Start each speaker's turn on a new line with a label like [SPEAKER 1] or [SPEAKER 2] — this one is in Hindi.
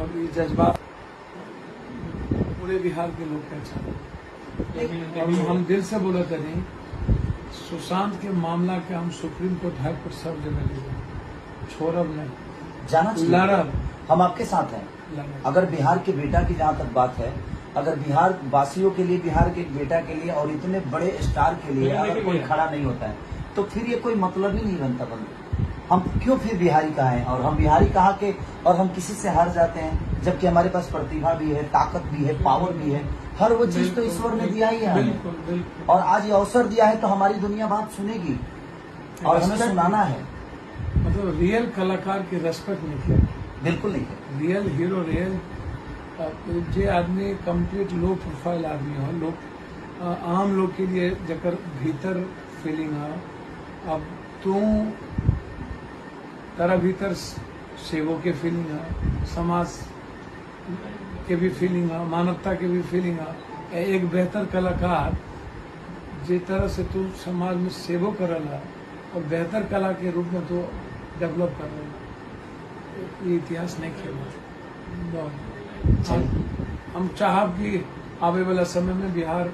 [SPEAKER 1] और ये जज्बात पूरे बिहार के लोग पहचान। और हम दिल से बोला था नहीं, सुशांत के मामला के हम सुप्रीम कोर्ट हाई कोर्ट सब जगह ले गए, छोड़ब नहीं,
[SPEAKER 2] जाना चाहिए।
[SPEAKER 1] लड़ब,
[SPEAKER 2] हम आपके साथ हैं।
[SPEAKER 1] लड़ब।
[SPEAKER 2] अगर बिहार के बेटा की जहाँ तक बात है, अगर बिहार वासियों के लिए, बिहार के बेटा के लिए और इतने बड़े स्टार के लिए अगर कोई खड़ा नहीं होता है तो फिर ये कोई मतलब ही नहीं बनता बंदे। हम क्यों फिर बिहारी कहा है, और हम बिहारी कहा के और हम किसी से हार जाते हैं, जबकि हमारे पास प्रतिभा भी है, ताकत भी है, पावर भी है, हर वो चीज तो ईश्वर ने दिया ही है हमें।
[SPEAKER 1] बिल्कुल, बिल्कुल।
[SPEAKER 2] और आज ये अवसर दिया है तो हमारी दुनिया बात सुनेगी और हमें सुनाना है।
[SPEAKER 1] मतलब रियल कलाकार की रेस्पेक्ट नहीं किया,
[SPEAKER 2] बिल्कुल नहीं है।
[SPEAKER 1] रियल हीरो, रियल जे आदमी कंप्लीट लो प्रोफाइल आदमी हो, लोग आम लोग के लिए जकर भीतर फीलिंग है, अब तू तेरा भीतर सेवों के फीलिंग है, समाज के भी फीलिंग है, मानवता के भी फीलिंग है। एक बेहतर कलाकार जिस तरह से तू समाज में सेवो करला और बेहतर कला के रूप में तू डेवलप कर रहा, ये इतिहास नहीं खेला। हम चाहब कि आवे वाला समय में बिहार